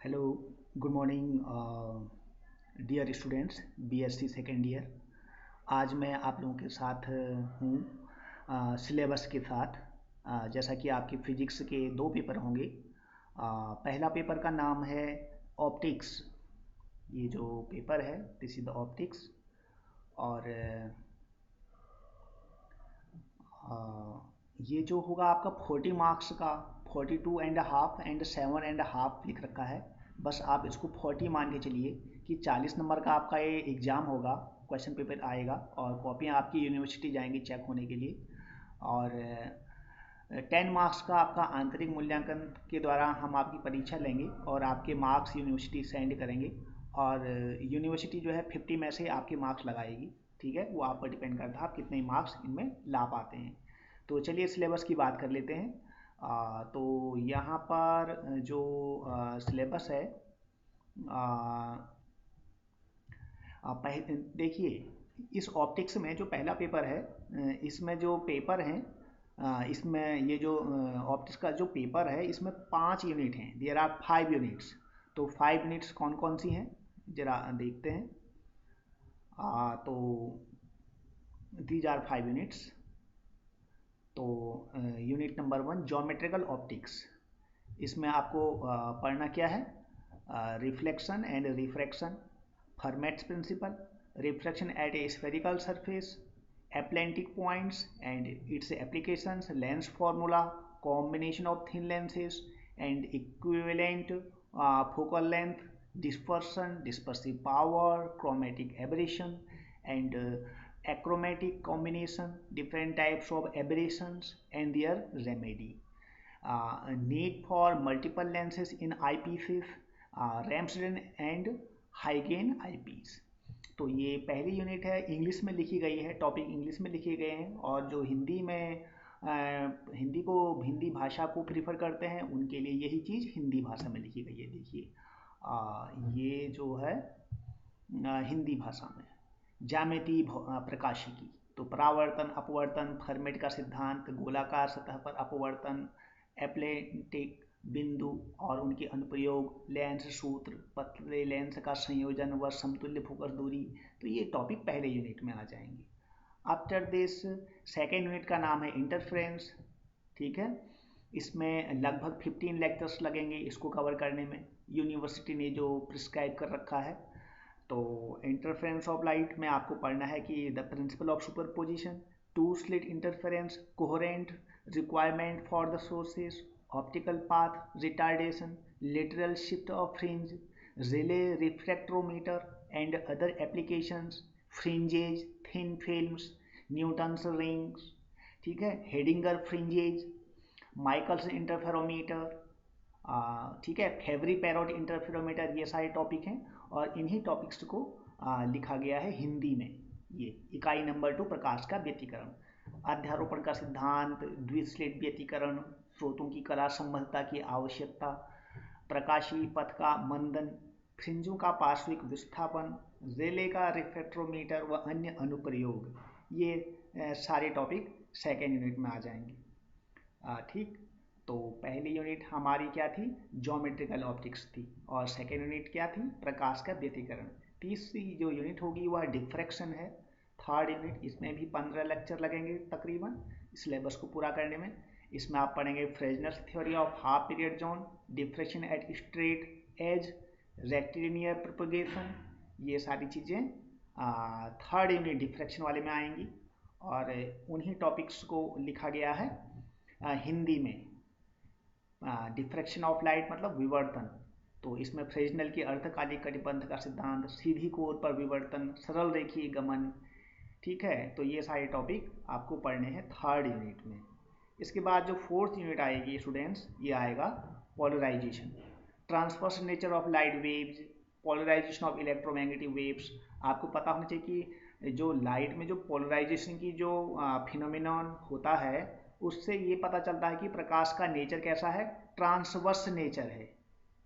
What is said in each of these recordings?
Hello, good morning dear students, BSc second year. आज मैं आप लोगों के साथ हूँ सिलेबस के साथ। जैसा कि आपके फिजिक्स के दो पेपर होंगे। पहला पेपर का नाम है ऑप्टिक्स। ये जो पेपर है दिस इज द ऑप्टिक्स। और ये जो होगा आपका 40 मार्क्स का, 42.5 एंड 7.5 लिख रखा है। बस आप इसको 40 मान के चलिए कि 40 नंबर का आपका ये एग्ज़ाम होगा, क्वेश्चन पेपर आएगा और कॉपियाँ आपकी यूनिवर्सिटी जाएंगी चेक होने के लिए। और 10 मार्क्स का आपका आंतरिक मूल्यांकन के द्वारा हम आपकी परीक्षा लेंगे और आपके मार्क्स यूनिवर्सिटी सेंड करेंगे। और यूनिवर्सिटी जो है 50 में से आपके मार्क्स लगाएगी। ठीक है, वो आप पर डिपेंड करता है आप कितने मार्क्स इनमें ला पाते हैं। तो चलिए सिलेबस की बात कर लेते हैं। तो यहाँ पर जो सिलेबस है, देखिए इस ऑप्टिक्स में जो पहला पेपर है, इसमें जो पेपर हैं, इसमें ये जो ऑप्टिक्स का जो पेपर है इसमें 5 यूनिट हैं। There are 5 units. तो 5 यूनिट्स कौन कौन सी हैं जरा देखते हैं। तो दीज आर 5 यूनिट्स। तो यूनिट नंबर 1 ज्योमेट्रिकल ऑप्टिक्स। इसमें आपको पढ़ना क्या है? Reflection and refraction, Fermat's principle, refraction at a spherical surface, aplanatic points and its applications, lens formula, combination of thin lenses and equivalent focal length, dispersion, dispersive power, chromatic aberration and achromatic combination, different types of aberrations and their remedy. Need for multiple lenses in eyepieces, Ramsden and Huygens eyepiece। तो ये पहली unit है, English में लिखी गई है, topic English में लिखे गए हैं। और जो हिंदी में हिंदी भाषा को प्रीफर करते हैं उनके लिए यही चीज़ हिंदी भाषा में लिखी गई है। देखिए ये जो है हिंदी भाषा में ज्यामिति प्रकाशिकी। तो परावर्तन, अपवर्तन, फर्मेट का सिद्धांत, गोलाकार सतह पर अपवर्तन, एप्लेंटिक बिंदु और उनके अनुप्रयोग, लेंस सूत्र, पतले लेंस का संयोजन व समतुल्य फोकस दूरी। तो ये टॉपिक पहले यूनिट में आ जाएंगे। आफ्टर दिस सेकेंड यूनिट का नाम है इंटरफ्रेंस। ठीक है, इसमें लगभग 15 लेक्चर्स लगेंगे इसको कवर करने में, यूनिवर्सिटी ने जो प्रिस्क्राइब कर रखा है। तो इंटरफेरेंस ऑफ लाइट में आपको पढ़ना है कि the principle of superposition, two slit interference, coherent requirement for the sources, optical path retardation, lateral shift of fringe, Rayleigh refractometer and other applications, fringes, thin films, Newton's rings. ठीक है, हेडिंगर fringes, Michaels interferometer, ठीक है, फेवरी parrot interferometer, ये सारे topic हैं। और इन्हीं topics को लिखा गया है हिंदी में। ये इकाई नंबर 2 प्रकाश का व्यतिकरण, अध्यारोपण का सिद्धांत, द्विस्लेट व्यतिकरण, स्रोतों की कला संबद्धता की आवश्यकता, प्रकाशीय पथ का मंदन, फ्रिंजों का पार्श्विक विस्थापन, रेले का रिफ्रैक्ट्रोमीटर व अन्य अनुप्रयोग। ये सारे टॉपिक सेकेंड यूनिट में आ जाएंगे। ठीक, तो पहली यूनिट हमारी क्या थी? ज्योमेट्रिकल ऑप्टिक्स थी। और सेकेंड यूनिट क्या थी? प्रकाश का व्यतिकरण। तीसरी जो यूनिट होगी वह डिफ्रैक्शन है। थर्ड यूनिट, इसमें भी 15 लेक्चर लगेंगे तकरीबन सिलेबस को पूरा करने में। इसमें आप पढ़ेंगे Fresnel's theory of half period zone, diffraction at straight edge, rectilinear propagation, ये सारी चीज़ें थर्ड यूनिट डिफ्रैक्शन वाले में आएंगी। और उन्हीं टॉपिक्स को लिखा गया है हिंदी में। डिफ्रैक्शन ऑफ लाइट मतलब विवर्तन। तो इसमें फ्रेजनल की अर्धकालिक कटिबंध का सिद्धांत, सीधी कोर पर विवर्तन, सरल रेखीय गमन। ठीक है, तो ये सारे टॉपिक आपको पढ़ने हैं थर्ड यूनिट में। इसके बाद जो फोर्थ यूनिट आएगी स्टूडेंट्स, ये आएगा polarization, transverse nature of light waves, polarization of electromagnetic waves. आपको पता होना चाहिए कि जो लाइट में जो पोलराइजेशन की जो फिनोमिनन होता है उससे ये पता चलता है कि प्रकाश का नेचर कैसा है, ट्रांसवर्स नेचर है।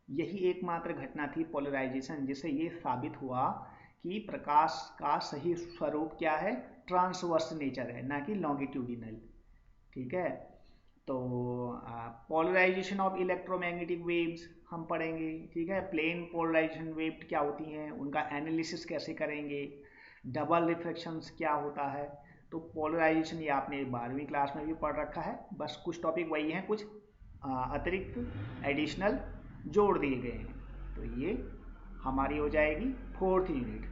यही एकमात्र घटना थी पोलराइजेशन जिससे ये साबित हुआ कि प्रकाश का सही स्वरूप क्या है, ट्रांसवर्स नेचर है, ना कि लॉन्गिट्यूडिनल। ठीक है, तो पोलराइजेशन ऑफ इलेक्ट्रोमैग्नेटिक वेव्स, हम पढ़ेंगे, ठीक है। प्लेन पोलराइजेशन वेव क्या होती हैं, उनका एनालिसिस कैसे करेंगे, डबल रिफ्लेक्शंस क्या होता है। तो पोलराइजेशन ये आपने 12वीं क्लास में भी पढ़ रखा है, बस कुछ टॉपिक वही हैं, कुछ अतिरिक्त एडिशनल जोड़ दिए गए हैं। तो ये हमारी हो जाएगी 4th यूनिट।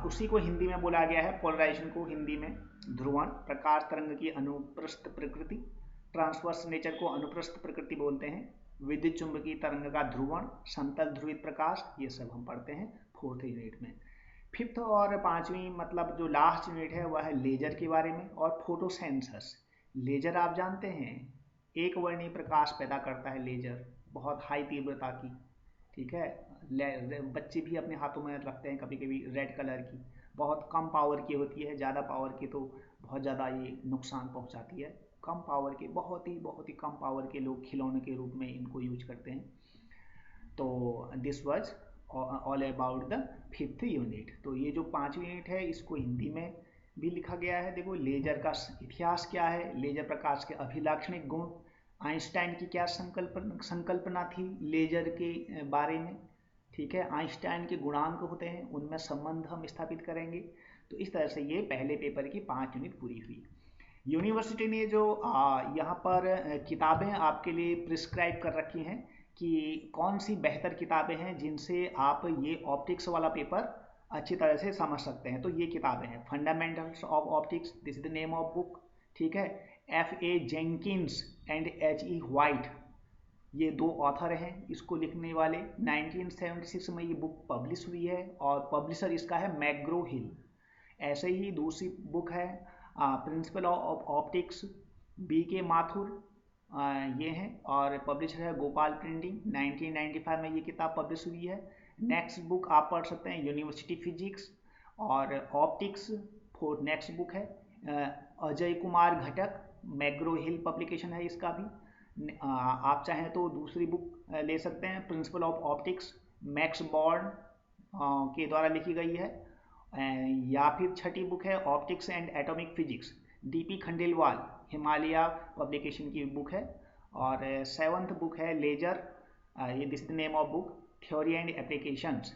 उसी को हिंदी में बोला गया है, पोलराइजेशन को हिंदी में ध्रुवण, प्रकाश तरंग की अनुप्रस्थ प्रकृति, ट्रांसवर्स नेचर को अनुप्रस्थ प्रकृति बोलते हैं, विद्युत चुंबकीय तरंग का ध्रुवण, समतल ध्रुवित प्रकाश, ये सब हम पढ़ते हैं 4th यूनिट में। 5th और 5वीं मतलब जो लास्ट यूनिट है वह है लेजर के बारे में और फोटोसेंसस। लेजर आप जानते हैं, एक वर्णीय प्रकाश पैदा करता है लेजर, बहुत हाई तीव्रता की, ठीक है। बच्चे भी अपने हाथों में रखते हैं कभी कभी, रेड कलर की, बहुत कम पावर की होती है, ज़्यादा पावर की तो बहुत ज़्यादा ये नुकसान पहुंचाती है। कम पावर के, बहुत ही कम पावर के लोग खिलौने के रूप में इनको यूज करते हैं। तो this was all about the 5th unit. तो ये जो 5वीं यूनिट है इसको हिंदी में भी लिखा गया है। देखो लेजर का इतिहास क्या है, लेजर प्रकाश के अभिलाक्षणिक गुण, आइंस्टाइन की क्या संकल्पना थी लेजर के बारे में, ठीक है। आइंस्टाइन के गुणांक होते हैं, उनमें संबंध हम स्थापित करेंगे। तो इस तरह से ये पहले पेपर की 5 यूनिट पूरी हुई। यूनिवर्सिटी ने जो यहाँ पर किताबें आपके लिए प्रिस्क्राइब कर रखी हैं कि कौन सी बेहतर किताबें हैं जिनसे आप ये ऑप्टिक्स वाला पेपर अच्छी तरह से समझ सकते हैं। तो ये किताबें हैं, fundamentals of optics, this is the name of book, ठीक है। F.A. Jenkins and H.E. White, ये 2 ऑथर हैं इसको लिखने वाले। 1976 में ये बुक पब्लिश हुई है और पब्लिशर इसका है मैग्रो हिल। ऐसे ही दूसरी बुक है principle of optics, B.K. Mathur, ये हैं, और पब्लिशर है गोपाल प्रिंटिंग। 1995 में ये किताब पब्लिश हुई है। नेक्स्ट बुक आप पढ़ सकते हैं यूनिवर्सिटी फिजिक्स और ऑप्टिक्स, नेक्स्ट बुक है अजय कुमार घटक, मैग्रो हिल पब्लिकेशन है इसका भी। आप चाहें तो दूसरी बुक ले सकते हैं, principle of optics, max born के द्वारा लिखी गई है। या फिर छठी बुक है optics and atomic physics, D.P. Khandelwal, Himalaya publication की बुक है। और 7th बुक है लेजर, ये this the name of book, theory and applications,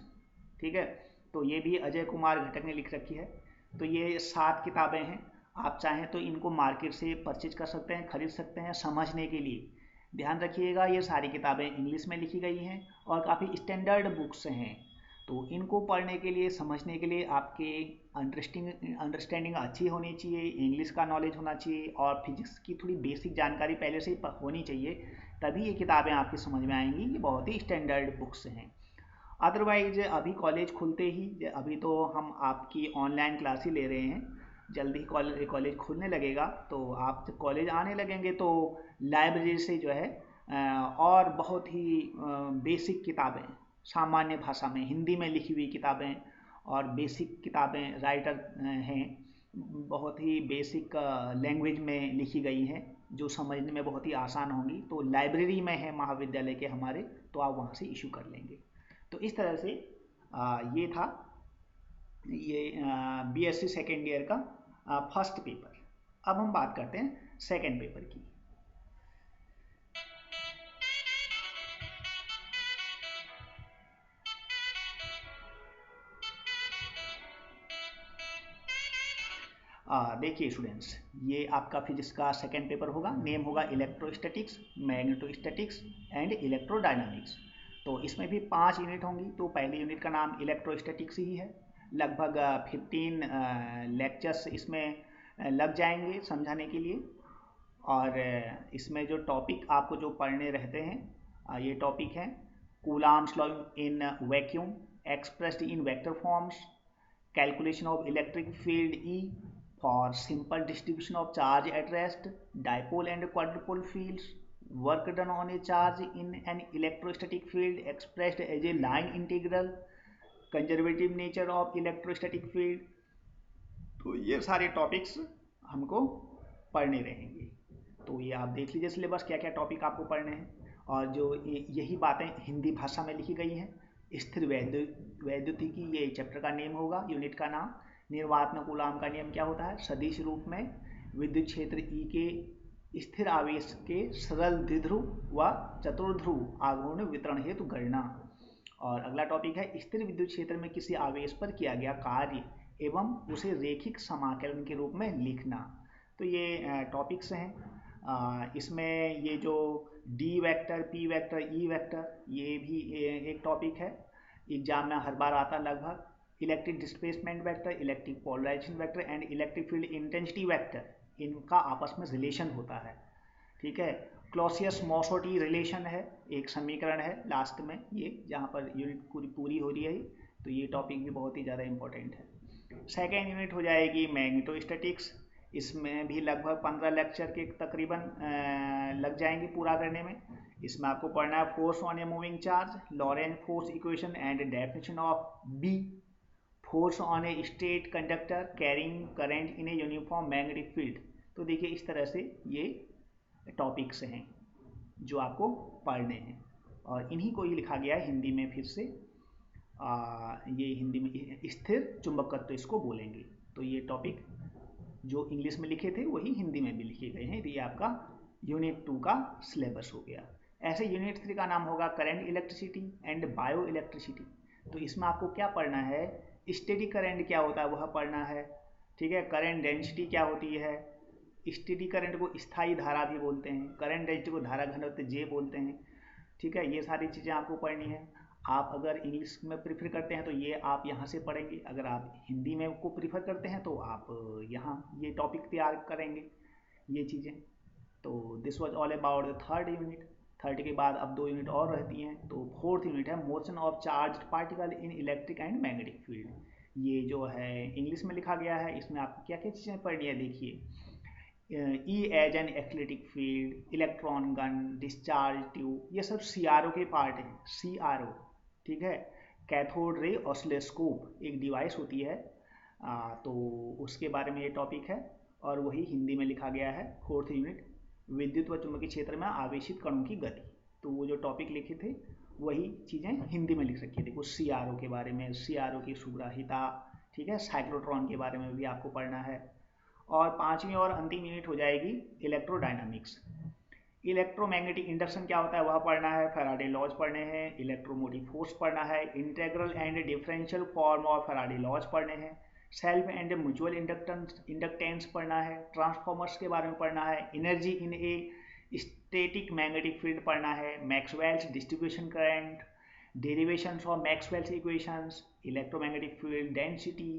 ठीक है। तो ये भी अजय कुमार घटक ने लिख रखी है। तो ये 7 किताबें हैं, आप चाहें तो इनको मार्केट से परचेज कर सकते हैं, खरीद सकते हैं समझने के लिए। ध्यान रखिएगा ये सारी किताबें इंग्लिश में लिखी गई हैं और काफ़ी स्टैंडर्ड बुक्स हैं। तो इनको पढ़ने के लिए, समझने के लिए आपके अंडरस्टैंडिंग अच्छी होनी चाहिए, इंग्लिश का नॉलेज होना चाहिए और फिजिक्स की थोड़ी बेसिक जानकारी पहले से ही होनी चाहिए, तभी ये किताबें आपकी समझ में आएंगी। ये बहुत ही स्टैंडर्ड बुक्स हैं। अदरवाइज अभी कॉलेज खुलते ही, अभी तो हम आपकी ऑनलाइन क्लास ही ले रहे हैं, जल्दी ही कॉलेज खुलने लगेगा, तो आप जब कॉलेज आने लगेंगे तो लाइब्रेरी से जो है और बहुत ही बेसिक किताबें, सामान्य भाषा में हिंदी में लिखी हुई किताबें और बेसिक किताबें, राइटर हैं, बहुत ही बेसिक लैंग्वेज में लिखी गई हैं जो समझने में बहुत ही आसान होंगी। तो लाइब्रेरी में है महाविद्यालय के हमारे, तो आप वहाँ से इशू कर लेंगे। तो इस तरह से ये था ये BSc सेकेंड ईयर का फर्स्ट पेपर। अब हम बात करते हैं सेकेंड पेपर की। देखिए स्टूडेंट्स, ये आपका फिजिक्स का सेकेंड पेपर होगा, नेम होगा इलेक्ट्रोस्टैटिक्स, मैग्नेटोस्टैटिक्स एंड इलेक्ट्रोडायनामिक्स। तो इसमें भी 5 यूनिट होंगी। तो पहली यूनिट का नाम इलेक्ट्रोस्टैटिक्स ही है, लगभग 15 लेक्चर्स इसमें लग जाएंगे समझाने के लिए। और इसमें जो टॉपिक आपको जो पढ़ने रहते हैं ये टॉपिक हैं coulombs law in vacuum expressed in vector forms, calculation of electric field E for simple distribution of charge at rest, dipole and quadrupole fields, work done on a charge in an electrostatic field expressed as a line integral, conservative nature of electrostatic field। तो ये सारे topics हमको पढ़ने रहेंगे। तो ये आप देख लीजिए सिलेबस, क्या क्या टॉपिक आपको पढ़ने हैं। और जो यही बातें हिंदी भाषा में लिखी गई हैं। स्थिर वैद्युतिकी ये चैप्टर का नेम होगा, यूनिट का नाम। निर्वात में कूलाम का नियम क्या होता है, सदिश रूप में विद्युत क्षेत्र E के स्थिर आवेश के सरल द्विध्रुव व चतुर्ध्रुव आघूर्ण वितरण हेतु गणना। और अगला टॉपिक है स्थिर विद्युत क्षेत्र में किसी आवेश पर किया गया कार्य एवं उसे रेखिक समाकलन के रूप में लिखना। तो ये टॉपिक्स हैं। इसमें ये जो D vector, P vector, E vector, ये भी एक टॉपिक है, एग्जाम में हर बार आता लगभग। Electric displacement vector, electric polarization vector and electric field intensity vector, इनका आपस में रिलेशन होता है। ठीक है, क्लॉसियस मॉसोटी रिलेशन है, एक समीकरण है लास्ट में, ये जहाँ पर यूनिट पूरी हो रही है। तो ये टॉपिक भी बहुत ही ज़्यादा इंपॉर्टेंट है। सेकेंड यूनिट हो जाएगी मैग्नेटोस्टैटिक्स। इसमें भी लगभग 15 लेक्चर के तकरीबन लग जाएंगे पूरा करने में। इसमें आपको पढ़ना है force on a moving charge, Lorentz force equation and definition of B, force on a straight conductor carrying current in a uniform magnetic field. तो देखिए इस तरह से ये टॉपिक्स हैं जो आपको पढ़ने हैं, और इन्हीं को ही लिखा गया है हिंदी में। फिर से ये हिंदी में स्थिर चुंबकत्व इसको बोलेंगे। तो ये टॉपिक जो इंग्लिश में लिखे थे वही हिंदी में भी लिखे गए हैं। तो ये आपका यूनिट 2 का सिलेबस हो गया। ऐसे यूनिट 3 का नाम होगा current electricity and bio electricity. तो इसमें आपको क्या पढ़ना है, स्टेडी करंट क्या होता है वह पढ़ना है। ठीक है, करंट डेंसिटी क्या होती है, स्टेडी करंट को स्थायी धारा भी बोलते हैं, करंट डेंसिटी को धारा घनत्व जे बोलते हैं। ठीक है, ये सारी चीज़ें आपको पढ़नी है। आप अगर इंग्लिश में प्रीफर करते हैं तो ये आप यहाँ से पढ़ेंगे, अगर आप हिंदी में को प्रीफर करते हैं तो आप यहाँ ये टॉपिक तैयार करेंगे ये चीज़ें। तो this was all about the third unit. Third के बाद अब 2 यूनिट और रहती हैं। तो फोर्थ यूनिट है motion of charged particle in electric and magnetic field. ये जो है इंग्लिश में लिखा गया है। इसमें आपको क्या क्या चीज़ें पढ़नी है देखिए, ई एज एन एक्लेटिक field, electron gun, discharge tube, ये सब CRO के पार्ट हैं। CRO, ठीक है, कैथोड रे ऑसिलोस्कोप एक डिवाइस होती है। तो उसके बारे में ये टॉपिक है, और वही हिंदी में लिखा गया है। फोर्थ यूनिट विद्युत व चुंबकीय क्षेत्र में आवेशित कणों की गति। तो वो जो टॉपिक लिखे थे वही चीज़ें हिंदी में लिख रखी थी। वो CRO के बारे में, CRO की सुग्राहिता, ठीक है, साइक्लोट्रॉन के बारे में भी आपको पढ़ना है। और पांचवी और अंतिम यूनिट हो जाएगी इलेक्ट्रोडायनामिक्स। इलेक्ट्रोमैग्नेटिक इंडक्शन क्या होता है वह पढ़ना है, फैराडे लॉज पढ़ने हैं, इलेक्ट्रोमोटिव फोर्स पढ़ना है, integral and differential form of Faraday laws पढ़ने हैं, सेल्फ एंड म्यूचुअल इंडक्टेंस पढ़ना है, ट्रांसफॉर्मर्स के बारे में पढ़ना है, energy in a static magnetic field पढ़ना है, Maxwell's distribution current, derivations of Maxwell's equations, electromagnetic field density,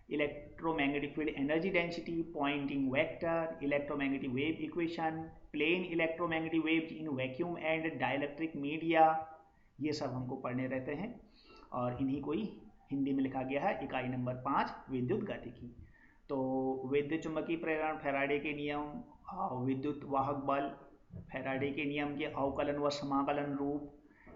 electromagnetic field energy density, Poynting vector, electromagnetic wave equation, plane electromagnetic waves in vacuum and dielectric media, ये सब हमको पढ़ने रहते हैं। और इन्हीं को ही हिंदी में लिखा गया है इकाई नंबर 5 विद्युत गतिकी। तो विद्युत चुंबकीय प्रेरण, फैराडे के नियम, विद्युत वाहक बल, फैराडे के नियम के अवकलन व समाकलन रूप,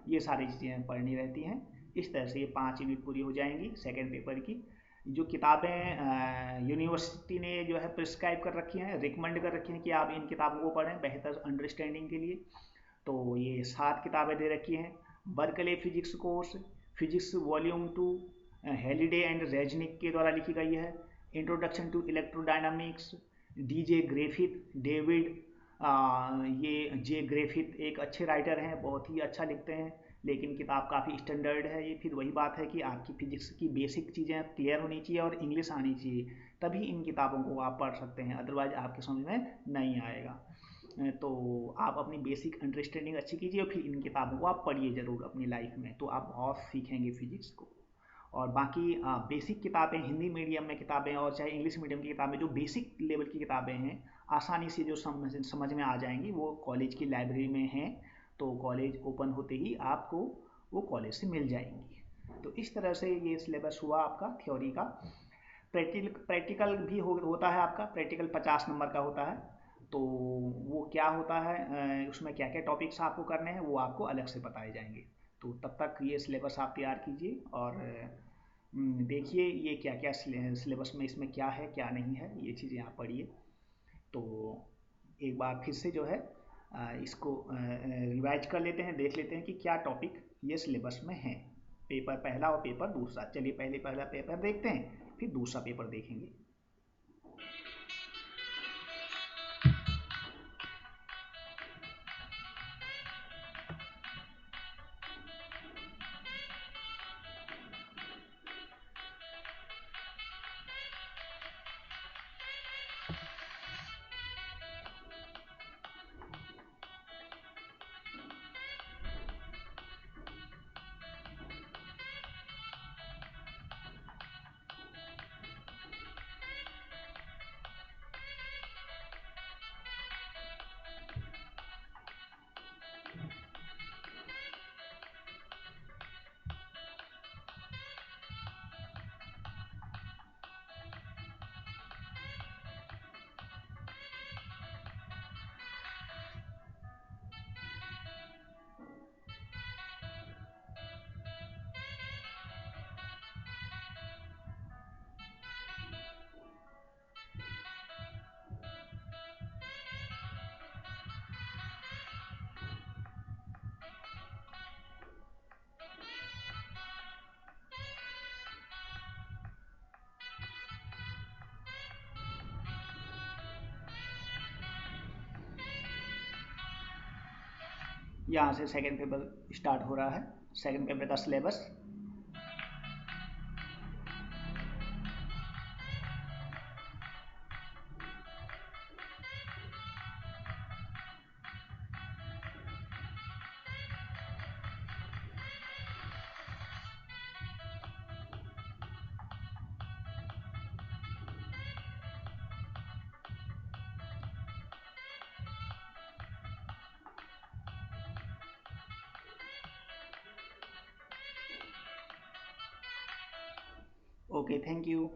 ये सारी चीज़ें पढ़नी रहती हैं। इस तरह से ये 5 यूनिट पूरी हो जाएंगी सेकेंड पेपर की। जो किताबें यूनिवर्सिटी ने जो है प्रिस्क्राइब कर रखी हैं, रिकमेंड कर रखी हैं कि आप इन किताबों को पढ़ें बेहतर अंडरस्टैंडिंग के लिए। तो ये 7 किताबें दे रखी हैं। Berkeley physics course, physics volume 2 Halliday and Resnick के द्वारा लिखी गई है। Introduction to electrodynamics, DJ Griffith, David, ये जे ग्रिफिथ एक अच्छे राइटर हैं, बहुत ही अच्छा लिखते हैं, लेकिन किताब काफ़ी स्टैंडर्ड है। ये फिर वही बात है कि आपकी फिजिक्स की बेसिक चीज़ें क्लियर होनी चाहिए और इंग्लिश आनी चाहिए, तभी इन किताबों को आप पढ़ सकते हैं, अदरवाइज आपके समझ में नहीं आएगा। तो आप अपनी बेसिक अंडरस्टैंडिंग अच्छी कीजिए और फिर इन किताबों को आप पढ़िए ज़रूर अपनी लाइफ में, तो आप बहुत सीखेंगे फिजिक्स को। और बाकी बेसिक किताबें, हिंदी मीडियम में किताबें और चाहे इंग्लिश मीडियम की किताबें, जो बेसिक लेवल की किताबें हैं आसानी से जो समझ में आ जाएंगी, वो कॉलेज की लाइब्रेरी में हैं। तो कॉलेज ओपन होते ही आपको वो कॉलेज से मिल जाएंगी। तो इस तरह से ये सिलेबस हुआ आपका थ्योरी का। प्रैक्टिकल भी होता है आपका, प्रैक्टिकल 50 नंबर का होता है। तो वो क्या होता है, उसमें क्या क्या टॉपिक्स आपको करने हैं वो आपको अलग से बताए जाएंगे। तो तब तक ये सिलेबस आप तैयार कीजिए और देखिए ये क्या क्या सिलेबस में इसमें क्या है क्या नहीं है, ये चीज़ें आप पढ़िए। तो एक बार फिर से जो है इसको रिवाइज कर लेते हैं, देख लेते हैं कि क्या टॉपिक ये सिलेबस में है, पेपर पहला और पेपर दूसरा। चलिए पहले पहला पेपर देखते हैं, फिर दूसरा पेपर देखेंगे। यहाँ से सेकंड पेपर स्टार्ट हो रहा है, सेकंड पेपर का सिलेबस। Okay, thank you.